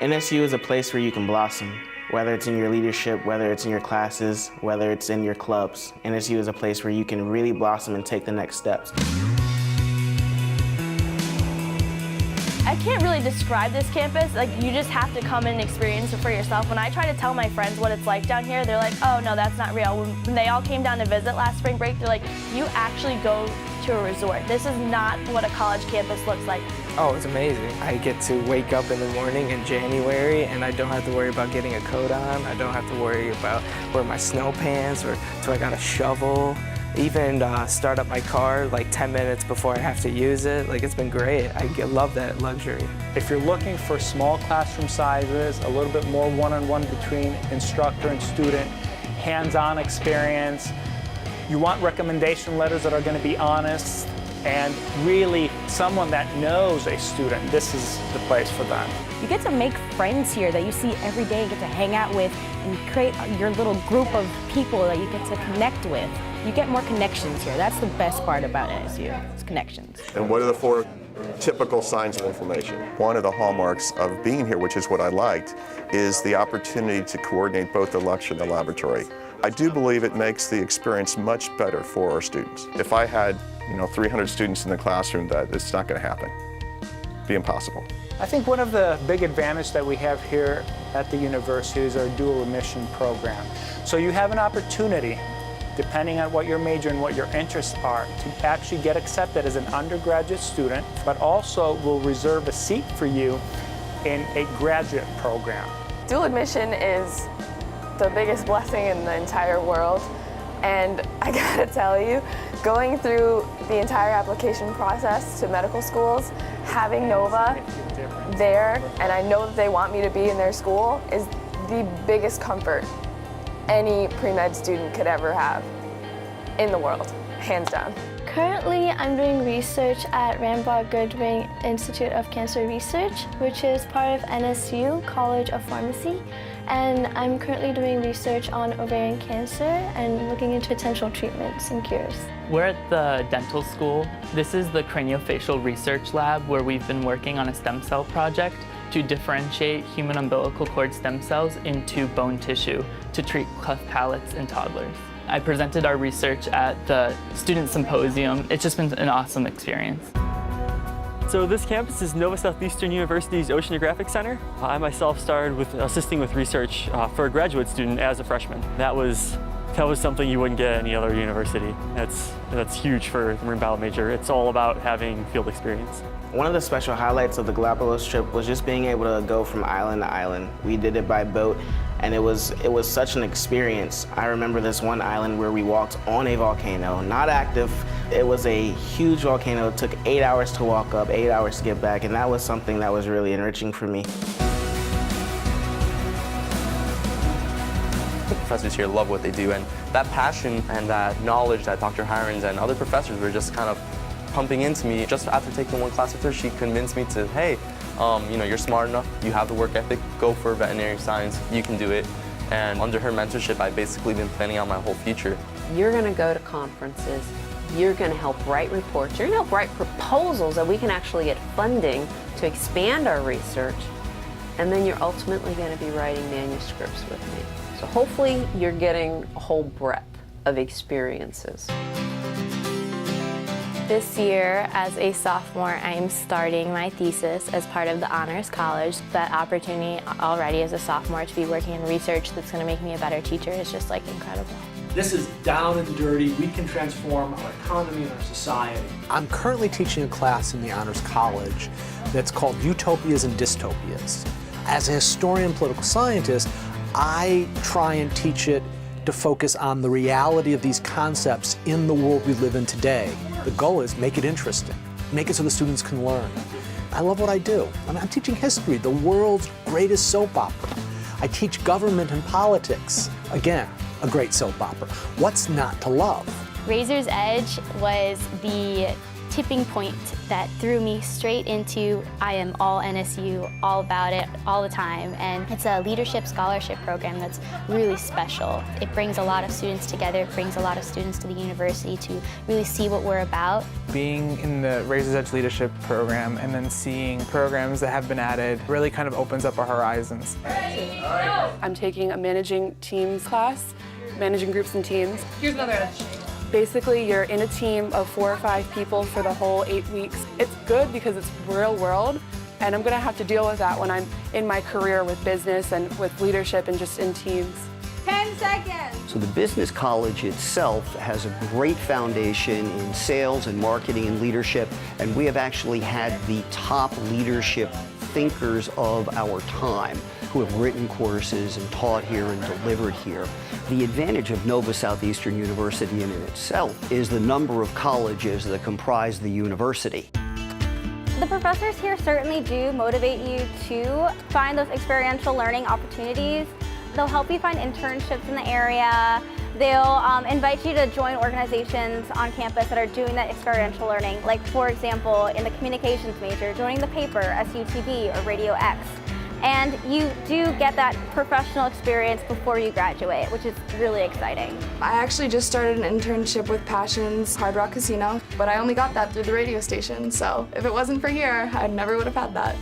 NSU is a place where you can blossom, whether it's in your leadership, whether it's in your classes, whether it's in your clubs. NSU is a place where you can really blossom and take the next steps. I can't really describe this campus. Like, you just have to come and experience it for yourself. When I try to tell my friends what it's like down here, they're like, oh no, that's not real. When they all came down to visit last spring break, they're like, you actually go to a resort. This is not what a college campus looks like. Oh, it's amazing. I get to wake up in the morning in January and I don't have to worry about getting a coat on. I don't have to worry about wearing my snow pants or do I got a shovel. Even start up my car like 10 minutes before I have to use it. Like, it's been great. I love that luxury. If you're looking for small classroom sizes, a little bit more one-on-one between instructor and student, hands-on experience, you want recommendation letters that are going to be honest, and really someone that knows a student, this is the place for them. You get to make friends here that you see every day and get to hang out with and create your little group of people that you get to connect with. You get more connections here. That's the best part about NSU, is connections. And what are the 4 typical signs of inflammation? One of the hallmarks of being here, which is what I liked, is the opportunity to coordinate both the lecture and the laboratory. I do believe it makes the experience much better for our students. If I had 300 students in the classroom, it's not going to happen. It'd be impossible. I think one of the big advantages that we have here at the university is our dual admission program. So you have an opportunity, depending on what your major and what your interests are, to actually get accepted as an undergraduate student, but also will reserve a seat for you in a graduate program. Dual admission is the biggest blessing in the entire world, and I gotta tell you, going through the entire application process to medical schools, having Nova there, and I know that they want me to be in their school, is the biggest comfort any pre-med student could ever have in the world, hands down. Currently, I'm doing research at Rambock Goodwin Institute of Cancer Research, which is part of NSU College of Pharmacy. And I'm currently doing research on ovarian cancer and looking into potential treatments and cures. We're at the dental school. This is the craniofacial research lab where we've been working on a stem cell project to differentiate human umbilical cord stem cells into bone tissue to treat cleft palates in toddlers. I presented our research at the student symposium. It's just been an awesome experience. So this campus is Nova Southeastern University's Oceanographic Center. I myself started with assisting with research for a graduate student as a freshman. That was something you wouldn't get at any other university. That's huge for the marine bio major. It's all about having field experience. One of the special highlights of the Galapagos trip was just being able to go from island to island. We did it by boat, and it was such an experience. I remember this one island where we walked on a volcano, not active. It was a huge volcano. It took 8 hours to walk up, 8 hours to get back, and that was something that was really enriching for me. The professors here love what they do, and that passion and that knowledge that Dr. Hirons and other professors were just kind of pumping into me. Just after taking one class with her, she convinced me to, hey, you're smart enough, you have the work ethic, go for veterinary science, you can do it. And under her mentorship, I've basically been planning out my whole future. You're going to go to conferences, you're going to help write reports, you're going to help write proposals that we can actually get funding to expand our research, and then you're ultimately going to be writing manuscripts with me. So hopefully you're getting a whole breadth of experiences. This year, as a sophomore, I'm starting my thesis as part of the Honors College. That opportunity already as a sophomore to be working in research that's going to make me a better teacher is just like incredible. This is down and dirty. We can transform our economy and our society. I'm currently teaching a class in the Honors College that's called Utopias and Dystopias. As a historian and political scientist, I try and teach it to focus on the reality of these concepts in the world we live in today. The goal is make it interesting, make it so the students can learn. I love what I do. I'm teaching history, the world's greatest soap opera. I teach government and politics. Again, a great soap opera. What's not to love? Razor's Edge was the tipping point that threw me straight into I am all NSU, all about it, all the time. And it's a leadership scholarship program that's really special. It brings a lot of students together, it brings a lot of students to the university to really see what we're about. Being in the Raises Edge Leadership program and then seeing programs that have been added really kind of opens up our horizons. I'm taking a managing teams class, managing groups and teams. Here's another. Basically, you're in a team of 4 or 5 people for the whole 8 weeks. It's good because it's real world, and I'm gonna have to deal with that when I'm in my career with business and with leadership and just in teams. 10 seconds. So the business college itself has a great foundation in sales and marketing and leadership, and we have actually had the top leadership thinkers of our time who have written courses and taught here and delivered here. The advantage of Nova Southeastern University in itself is the number of colleges that comprise the university. The professors here certainly do motivate you to find those experiential learning opportunities. They'll help you find internships in the area. They'll invite you to join organizations on campus that are doing that experiential learning. Like, for example, in the communications major, joining the paper, SUTV, or Radio X. And you do get that professional experience before you graduate, which is really exciting. I actually just started an internship with Passion's Hard Rock Casino, but I only got that through the radio station, so if it wasn't for here, I never would have had that.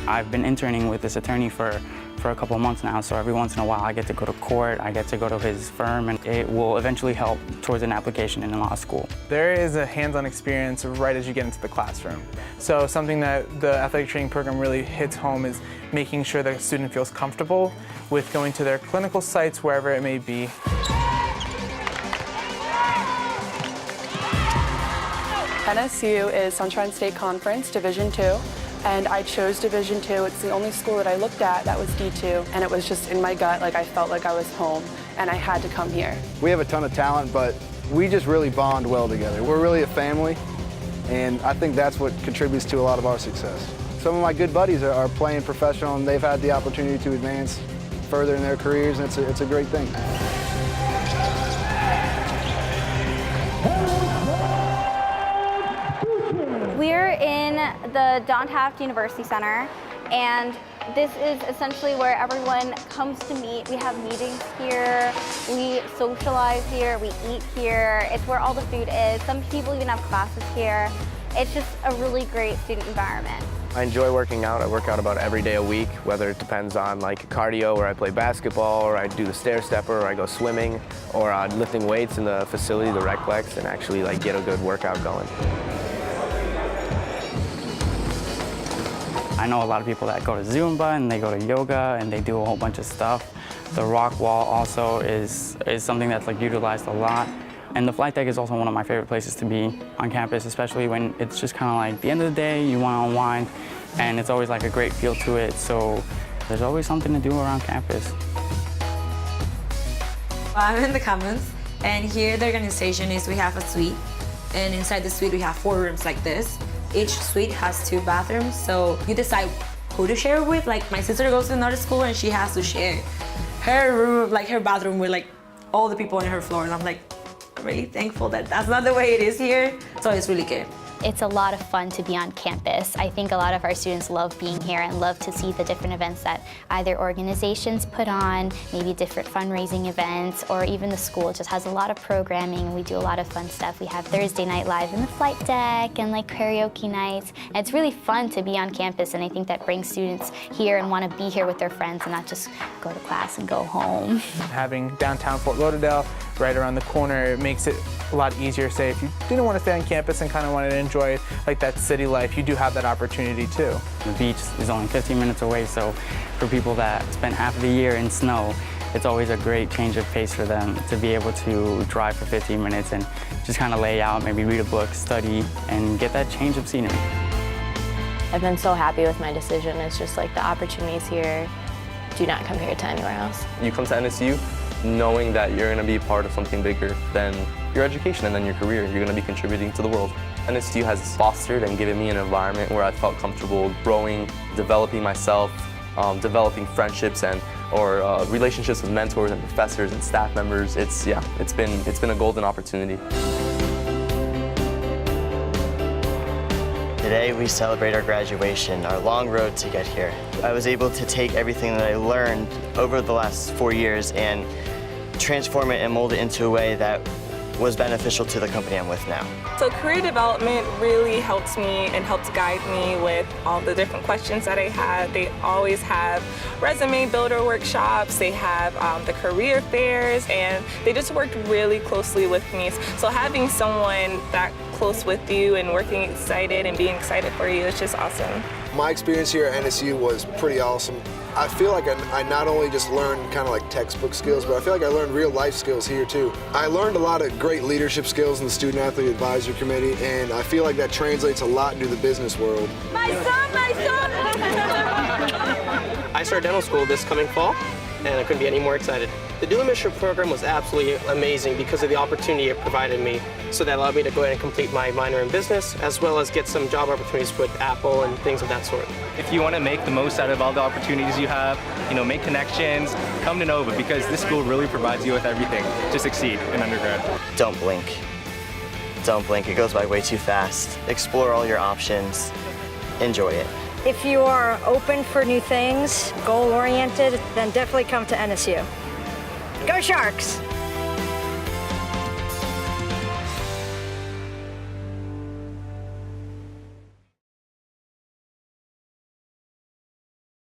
I've been interning with this attorney for a couple of months now, so every once in a while I get to go to court, I get to go to his firm, and it will eventually help towards an application in law school. There is a hands-on experience right as you get into the classroom. So something that the athletic training program really hits home is making sure that a student feels comfortable with going to their clinical sites, wherever it may be. NSU is Sunshine State Conference, Division II. And I chose Division II. It's the only school that I looked at that was D2, and it was just in my gut, like I felt like I was home, and I had to come here. We have a ton of talent, but we just really bond well together. We're really a family, and I think that's what contributes to a lot of our success. Some of my good buddies are playing professional, and they've had the opportunity to advance further in their careers, and it's a great thing. We're in the Don Taft University Center, and this is essentially where everyone comes to meet. We have meetings here, we socialize here, we eat here. It's where all the food is. Some people even have classes here. It's just a really great student environment. I enjoy working out. I work out about every day a week, whether it depends on like cardio, or I play basketball, or I do the stair stepper, or I go swimming, or lifting weights in the facility, the Recplex, and actually like get a good workout going. I know a lot of people that go to Zumba and they go to yoga and they do a whole bunch of stuff. The rock wall also is something that's like utilized a lot. And the flight deck is also one of my favorite places to be on campus, especially when it's just kind of like the end of the day, you want to unwind, and it's always like a great feel to it. So there's always something to do around campus. I'm in the Commons, and here the organization is we have a suite, and inside the suite we have 4 rooms like this. Each suite has 2 bathrooms, so you decide who to share with. Like my sister goes to another school and she has to share her room, like her bathroom with like all the people on her floor, and I'm like really thankful that that's not the way it is here, so it's really good. It's a lot of fun to be on campus. I think a lot of our students love being here and love to see the different events that either organizations put on, maybe different fundraising events, or even the school just has a lot of programming. We do a lot of fun stuff. We have Thursday Night Live in the flight deck and like karaoke nights. And it's really fun to be on campus, and I think that brings students here and want to be here with their friends and not just go to class and go home. Having downtown Fort Lauderdale right around the corner, it makes it a lot easier. Say if you didn't want to stay on campus and kind of wanted to enjoy like that city life, you do have that opportunity too. The beach is only 15 minutes away, so for people that spend half of the year in snow, it's always a great change of pace for them to be able to drive for 15 minutes and just kind of lay out, maybe read a book, study, and get that change of scenery. I've been so happy with my decision. It's just like the opportunities here do not compare to anywhere else. You come to NSU knowing that you're going to be part of something bigger than your education and then your career. You're going to be contributing to the world. NSU has fostered and given me an environment where I felt comfortable growing, developing myself, developing friendships, and or relationships with mentors and professors and staff members. It's been a golden opportunity. Today we celebrate our graduation, our long road to get here. I was able to take everything that I learned over the last 4 years and transform it and mold it into a way that was beneficial to the company I'm with now. So career development really helps me and helps guide me with all the different questions that I have. They always have resume builder workshops, they have the career fairs, and they just worked really closely with me. So having someone that close with you and working excited and being excited for you is just awesome. My experience here at NSU was pretty awesome. I feel like I not only just learned kind of like textbook skills, but I feel like I learned real life skills here too. I learned a lot of great leadership skills in the Student Athlete Advisory Committee, and I feel like that translates a lot into the business world. My son! I start dental school this coming fall, and I couldn't be any more excited. The dual admission program was absolutely amazing because of the opportunity it provided me. So that allowed me to go ahead and complete my minor in business, as well as get some job opportunities with Apple and things of that sort. If you want to make the most out of all the opportunities you have, make connections, come to Nova, because this school really provides you with everything to succeed in undergrad. Don't blink. Don't blink, it goes by way too fast. Explore all your options, enjoy it. If you are open for new things, goal-oriented, then definitely come to NSU. Go Sharks!